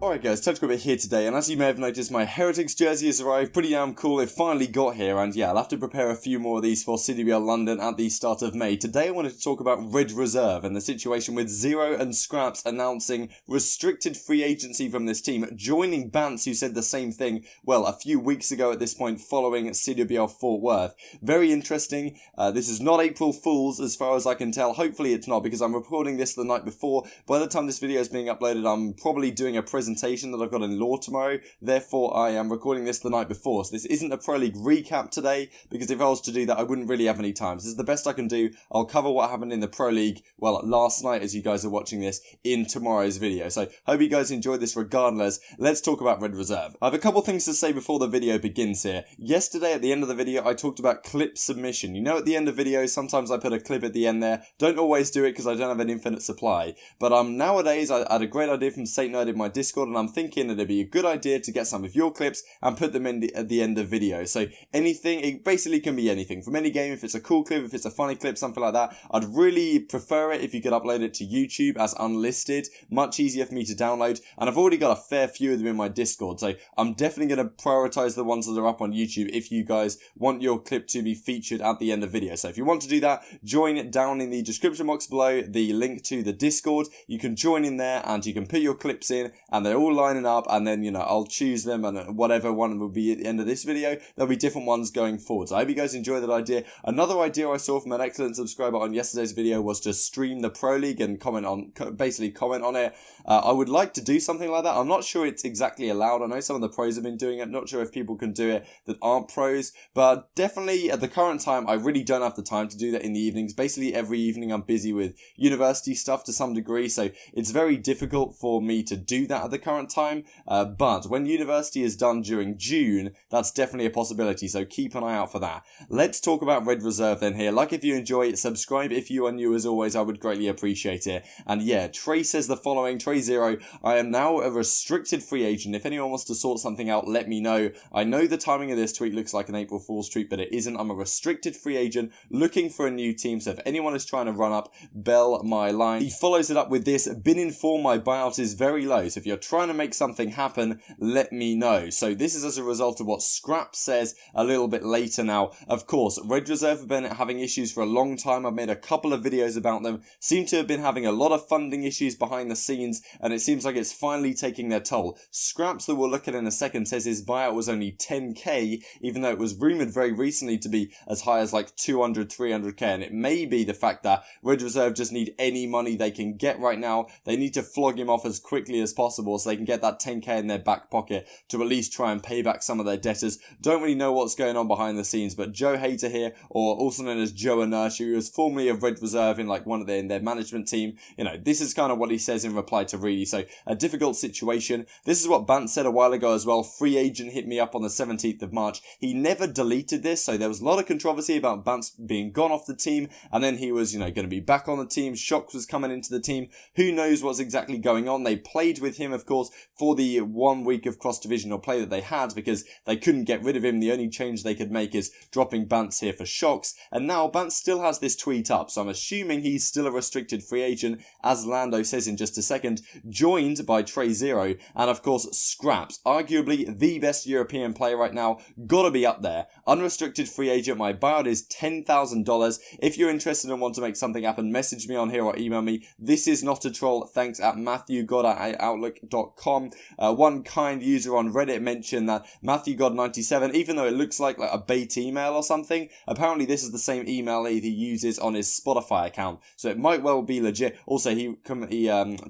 Alright guys, TechGuy here today, and as you may have noticed, my Heretics jersey has arrived. Pretty damn cool, it finally got here, and yeah, I'll have to prepare a few more of these for CWL London at the start of May. Today I wanted to talk about Red Reserve and the situation with Zer0 and Skrapz announcing restricted free agency from this team, joining Bants, who said the same thing, well, a few weeks ago at this point, following CWL Fort Worth. Very interesting. This is not April Fool's as far as I can tell. Hopefully it's not, because I'm recording this the night before. By the time this video is being uploaded, I'm probably doing a presentation that I've got in law tomorrow, therefore I am recording this the night before, so this isn't a Pro League recap today, because if I was to do that I wouldn't really have any time. This is the best I can do. I'll cover what happened in the Pro League, well, last night as you guys are watching this, in tomorrow's video, so hope you guys enjoyed this regardless. Let's talk about Red Reserve. I have a couple things to say before the video begins here. Yesterday at the end of the video I talked about clip submission. You know, at the end of videos sometimes I put a clip at the end there. Don't always do it because I don't have an infinite supply, but nowadays I had a great idea from Saint Nerd in my Discord, and I'm thinking that it'd be a good idea to get some of your clips and put them in at the end of videos. So anything, it basically can be anything from any game. If it's a cool clip, if it's a funny clip, something like that, I'd really prefer it if you could upload it to YouTube as unlisted. Much easier for me to download, and I've already got a fair few of them in my Discord, so I'm definitely going to prioritize the ones that are up on YouTube if you guys want your clip to be featured at the end of video. So if you want to do that, join it down in the description box below, the link to the Discord. You can join in there and you can put your clips in, and they're all lining up, and then, you know, I'll choose them, and whatever one will be at the end of this video, there'll be different ones going forward. So I hope you guys enjoy that idea. Another idea I saw from an excellent subscriber on yesterday's video was to stream the Pro League and comment on it. I would like to do something like that. I'm not sure it's exactly allowed. I know some of the pros have been doing it. Not sure if people can do it that aren't pros, but definitely at the current time I really don't have the time to do that in the evenings. Basically every evening I'm busy with university stuff to some degree, so it's very difficult for me to do that at the current time. But when university is done during June, that's definitely a possibility, so keep an eye out for that. Let's talk about Red Reserve then here. Like if you enjoy it, subscribe if you are new as always, I would greatly appreciate it. And yeah, Trey says the following, Trey0, I am now a restricted free agent. If anyone wants to sort something out, let me know. I know the timing of this tweet looks like an April Fool's tweet, but it isn't. I'm a restricted free agent looking for a new team, so if anyone is trying to run up, bell my line. He follows it up with this, been informed my buyout is very low, so if you're trying to make something happen, let me know. So this is as a result of what Skrapz says a little bit later now. Of course, Red Reserve have been having issues for a long time. I've made a couple of videos about them. Seem to have been having a lot of funding issues behind the scenes, and it seems like it's finally taking their toll. Skrapz, that we'll look at in a second, says his buyout was only 10k, even though it was rumoured very recently to be as high as like 200, 300k, and it may be the fact that Red Reserve just need any money they can get right now. They need to flog him off as quickly as possible so they can get that 10k in their back pocket to at least try and pay back some of their debtors. Don't really know what's going on behind the scenes, but Joe Hater here, or also known as Joe Inertia, who was formerly of Red Reserve in like one of their management team, you know, this is kind of what he says in reply to Reedy. So a difficult situation. This is what Bant said a while ago as well. Free agent hit me up on the 17th of March. He never deleted this, so there was a lot of controversy about Bant being gone off the team, and then he was, you know, going to be back on the team. Shocks was coming into the team. Who knows what's exactly going on? They played with him, of course, for the 1 week of cross-divisional play that they had, because they couldn't get rid of him. The only change they could make is dropping Bants here for Shocks, and now Bants still has this tweet up, so I'm assuming he's still a restricted free agent, as Lando says in just a second, joined by Trey0, and of course Skrapz, arguably the best European player right now, gotta be up there. Unrestricted free agent, my buyout is $10,000. If you're interested and want to make something happen, message me on here or email me. This is not a troll, thanks at MatthewGod@outlook.com. One kind user on Reddit mentioned that MatthewGod97, even though it looks like a bait email or something, apparently this is the same email he uses on his Spotify account, so it might well be legit. Also, he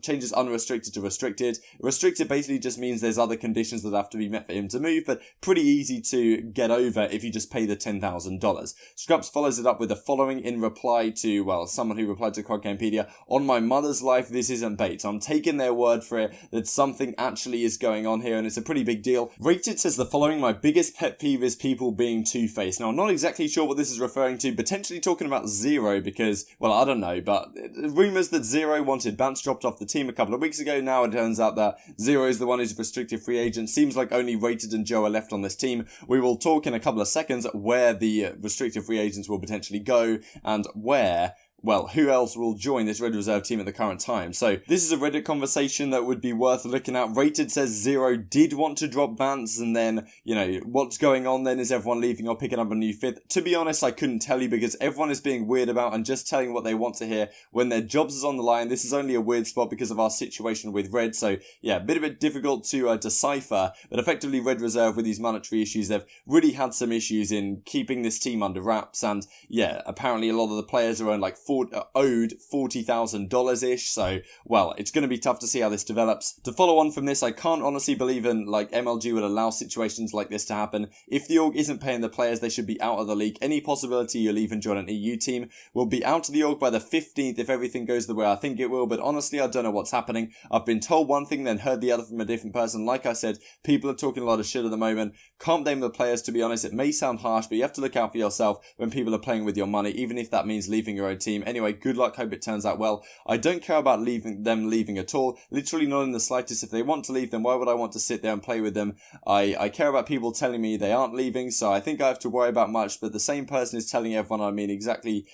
changes unrestricted to restricted. Restricted basically just means there's other conditions that have to be met for him to move, but pretty easy to get over if you just pay the $10,000. Skrapz follows it up with the following in reply to, well, someone who replied to Quadgamepedia, on my mother's life, this isn't bait. So I'm taking their word for it that something actually is going on here, and it's a pretty big deal. Rated says the following, my biggest pet peeve is people being two-faced. Now, I'm not exactly sure what this is referring to, potentially talking about Zer0, because, well, I don't know, but rumours that Zer0 wanted Bants dropped off the team a couple of weeks ago. Now it turns out that Zer0 is the one who's a restricted free agent. Seems like only Rated and Joe are left on this team. We will talk in a couple of seconds where the restricted free agents will potentially go and where well, who else will join this Red Reserve team at the current time? So this is a Reddit conversation that would be worth looking at. Rated says Zero did want to drop Bance, and then, you know, what's going on then? Is everyone leaving or picking up a new fifth? To be honest, I couldn't tell you because everyone is being weird about and just telling what they want to hear when their jobs is on the line. This is only a weird spot because of our situation with Red, so yeah, a bit difficult to decipher, but effectively Red Reserve with these monetary issues, they've really had some issues in keeping this team under wraps, and yeah, apparently a lot of the players are owed $40,000-ish, so, well, it's going to be tough to see how this develops. To follow on from this, I can't honestly believe in, like, MLG would allow situations like this to happen. If the org isn't paying the players, they should be out of the league. Any possibility you'll even join an EU team will be out of the org by the 15th if everything goes the way I think it will, but honestly, I don't know what's happening. I've been told one thing, then heard the other from a different person. Like I said, people are talking a lot of shit at the moment. Can't blame the players, to be honest. It may sound harsh, but you have to look out for yourself when people are playing with your money, even if that means leaving your own team. Anyway, good luck, hope it turns out well. I don't care about them leaving at all, literally not in the slightest. If they want to leave, then why would I want to sit there and play with them? I care about people telling me they aren't leaving, so I think I have to worry about much, but the same person is telling everyone, I mean, exactly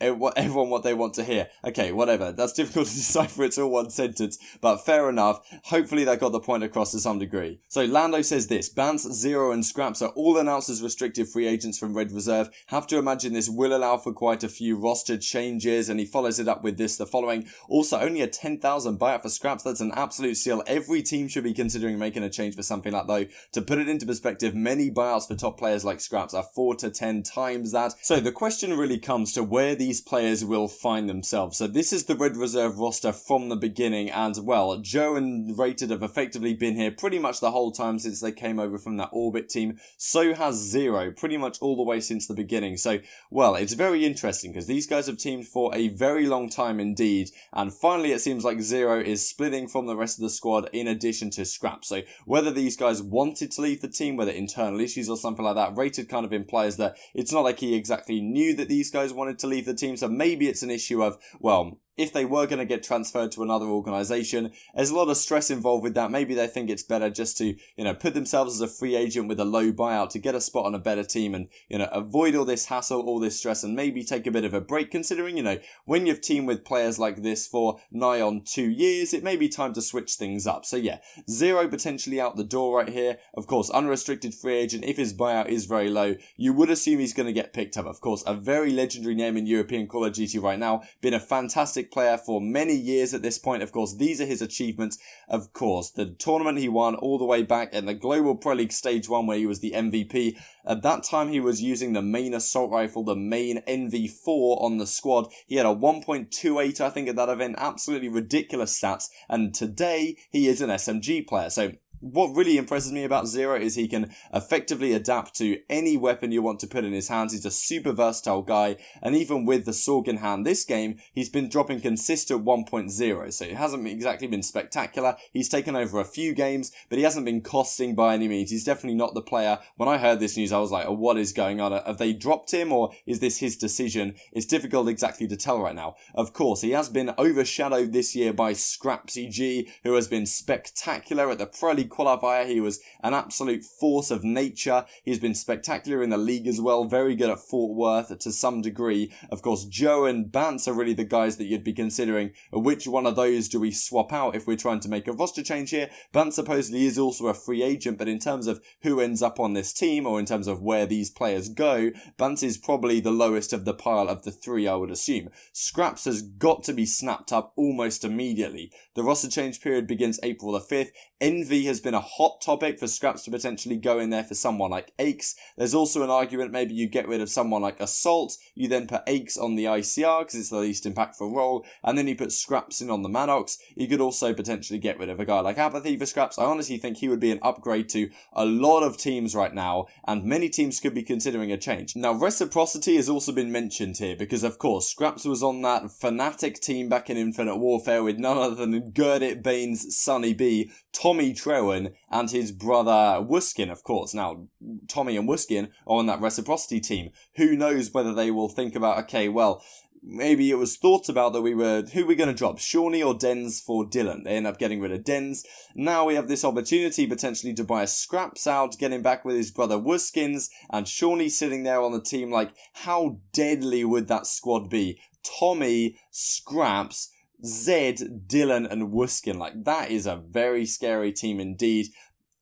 everyone what they want to hear. Okay, whatever. That's difficult to decipher. It's all one sentence, but fair enough. Hopefully that got the point across to some degree. So Lando says this: Bance, Zero and Skrapz are all announced as restricted free agents from Red Reserve. Have to imagine this will allow for quite a few roster changes, and he follows it up with this, the following. Also, only a 10,000 buyout for Skrapz. That's an absolute steal. Every team should be considering making a change for something like that, though. To put it into perspective, many buyouts for top players like Skrapz are 4 to 10 times that. So the question really comes to where these players will find themselves. So this is the Red Reserve roster from the beginning, and well, Joe and Rated have effectively been here pretty much the whole time since they came over from that Orbit team. So has Zero, pretty much all the way since the beginning. So, well, it's very interesting because these guys have teamed for a very long time indeed, and finally it seems like Zero is splitting from the rest of the squad in addition to Skrapz. So whether these guys wanted to leave the team, whether internal issues or something like that, Rated kind of implies that it's not like he exactly knew that these guys wanted to leave the team, so maybe it's an issue of, well, if they were going to get transferred to another organisation, there's a lot of stress involved with that. Maybe they think it's better just to, put themselves as a free agent with a low buyout to get a spot on a better team and, avoid all this hassle, all this stress, and maybe take a bit of a break, considering, when you've teamed with players like this for nigh on 2 years, it may be time to switch things up. So yeah, Zero potentially out the door right here. Of course, unrestricted free agent. If his buyout is very low, you would assume he's going to get picked up. Of course, a very legendary name in European Call of Duty right now. Been a fantastic player for many years at this point. Of course, these are his achievements. Of course, the tournament he won all the way back in the Global Pro League Stage 1 where he was the MVP. At that time, he was using the main assault rifle, the main NV4 on the squad. He had a 1.28, I think, at that event. Absolutely ridiculous stats. And today, he is an SMG player. So what really impresses me about Zero is he can effectively adapt to any weapon you want to put in his hands. He's a super versatile guy, and even with the Sorg in hand this game, he's been dropping consistent 1.0, so it hasn't exactly been spectacular. He's taken over a few games, but he hasn't been costing by any means. He's definitely not the player. When I heard this news, I was like, oh, what is going on? Have they dropped him, or is this his decision? It's difficult exactly to tell right now. Of course, he has been overshadowed this year by Skrapzy G, who has been spectacular at the Pro League qualifier. He was an absolute force of nature. He's been spectacular in the league as well, very good at Fort Worth to some degree. Of course, Joe and Bance are really the guys that you'd be considering. Which one of those do we swap out if we're trying to make a roster change here? Bance supposedly is also a free agent, but in terms of who ends up on this team, or in terms of where these players go, Bance is probably the lowest of the pile of the three, I would assume. Skrapz has got to be snapped up almost immediately. The roster change period begins April the 5th. Envy has been a hot topic for Skrapz to potentially go in there for someone like Aches. There's also an argument maybe you get rid of someone like Assault, you then put Aches on the ICR because it's the least impactful role, and then you put Skrapz in on the Maddox. You could also potentially get rid of a guy like Apathy for Skrapz. I honestly think he would be an upgrade to a lot of teams right now, and many teams could be considering a change. Now, reciprocity has also been mentioned here because, of course, Skrapz was on that Fnatic team back in Infinite Warfare with none other than Garet Baines, Sonny B, Tommy Trewen, and his brother Wuskin, of course. Now, Tommy and Wuskin are on that reciprocity team. Who knows whether they will think about, okay, well, maybe it was thought about that who we're going to drop, Shawnee or Dens for Dylan. They end up getting rid of Dens. Now we have this opportunity potentially to buy a Skrapz out, getting back with his brother Wuskins, and Shawnee sitting there on the team. Like, how deadly would that squad be? Tommy, Skrapz, Zed, Dylan and Wuskin. Like, that is a very scary team indeed.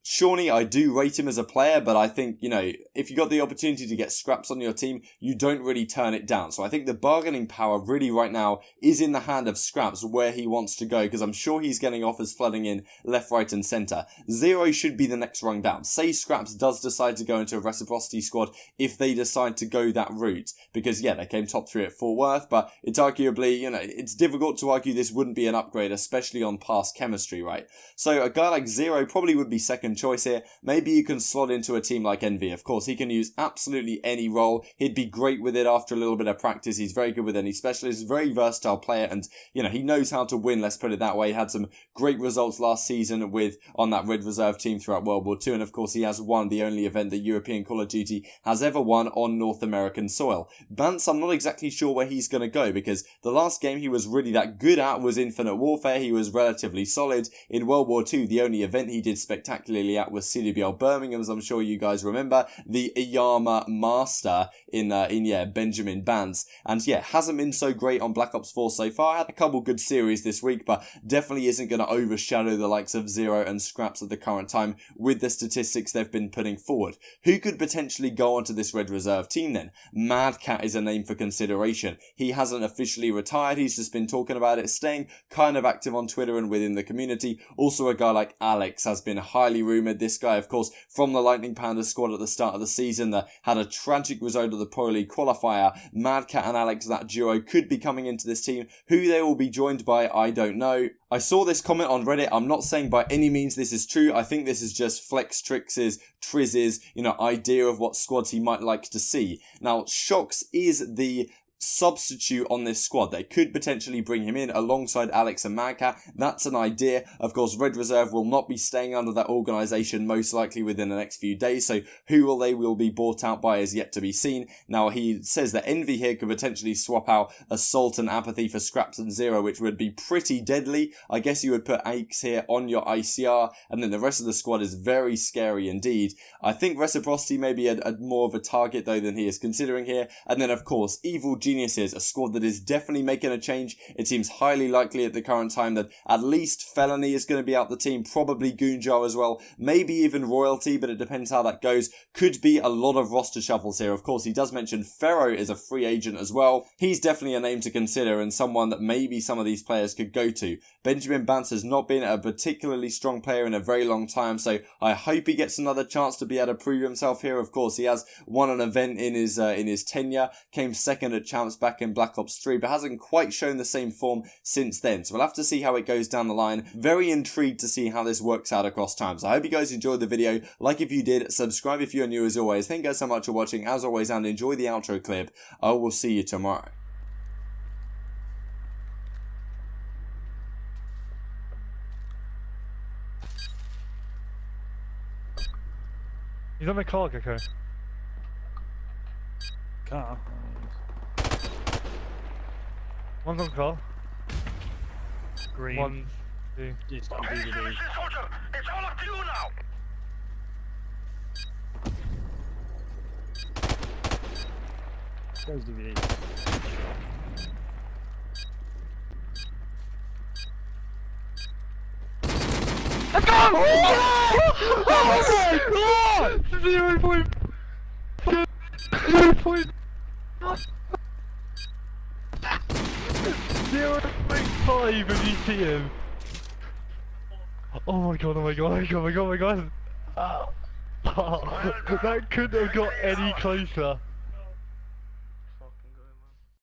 Shawnee, I do rate him as a player, but I think, you know, if you got the opportunity to get Skrapz on your team, you don't really turn it down. So I think the bargaining power really right now is in the hand of Skrapz where he wants to go, because I'm sure he's getting offers flooding in left, right and centre. Zer0 should be the next rung down. Say Skrapz does decide to go into a reciprocity squad if they decide to go that route, because yeah, they came top 3 at Fort Worth, but it's arguably, you know, it's difficult to argue this wouldn't be an upgrade, especially on past chemistry, right? So a guy like Zer0 probably would be second choice here. Maybe you can slot into a team like Envy. Of course, he can use absolutely any role. He'd be great with it after a little bit of practice. He's very good with any specialist, very versatile player, and you know, he knows how to win, let's put it that way. He had some great results last season on that Red Reserve team throughout World War II, and of course he has won the only event that European Call of Duty has ever won on North American soil. Bance, I'm not exactly sure where he's going to go, because the last game he was really that good at was Infinite Warfare. He was relatively solid. In World War II, the only event he did spectacularly at was CWL Birmingham, as I'm sure you guys remember, the Iyama Master in Benjamin Bance, and yeah, hasn't been so great on Black Ops 4 so far. Had a couple good series this week, but definitely isn't going to overshadow the likes of Zer0 and Skrapz at the current time with the statistics they've been putting forward. Who could potentially go onto this Red Reserve team then? Mad Cat is a name for consideration. He hasn't officially retired, he's just been talking about it, staying kind of active on Twitter and within the community. Also a guy like Alex has been highly rumoured. This guy, of course, from the Lightning Panda squad at the start of the season that had a tragic result of the Pro League qualifier. Mad Cat and Alex, that duo, could be coming into this team. Who they will be joined by, I don't know. I saw this comment on Reddit. I'm not saying by any means this is true. I think this is just Flex Trix's, Triz's, idea of what squads he might like to see. Now, Shox is the substitute on this squad. They could potentially bring him in alongside Alex and Madcat. That's an idea. Of course, Red Reserve will not be staying under that organisation most likely within the next few days, so who will be bought out by is yet to be seen. Now, he says that Envy here could potentially swap out Assault and Apathy for Skrapz and Zer0, which would be pretty deadly. I guess you would put Aches here on your ICR, and then the rest of the squad is very scary indeed. I think Reciprocity may be a more of a target though than he is considering here, and then of course Evil Geniuses, a squad that is definitely making a change. It seems highly likely at the current time that at least Felony is going to be out the team, probably Goonjar as well, maybe even Royalty, but it depends how that goes. Could be a lot of roster shuffles here. Of course, he does mention Ferro is a free agent as well. He's definitely a name to consider and someone that maybe some of these players could go to. Benjamin Bance has not been a particularly strong player in a very long time, so I hope he gets another chance to be able to prove himself here. Of course, he has won an event in his tenure, came second at Champs back in Black Ops 3, but hasn't quite shown the same form since then. So we'll have to see how it goes down the line. Very intrigued to see how this works out across time. So I hope you guys enjoyed the video. Like if you did, subscribe if you're new as always. Thank you guys so much for watching as always, and enjoy the outro clip. I will see you tomorrow. He's on the car, Gecko. Car? One's on car. Green. 1, 2. It's got to be the It's all up to you now! Goes DVD. Let's go! Oh my god! 0 point. 0.5 and you see him. Oh my god, oh my god, oh my god, oh my god, oh my god. That couldn't have got any closer.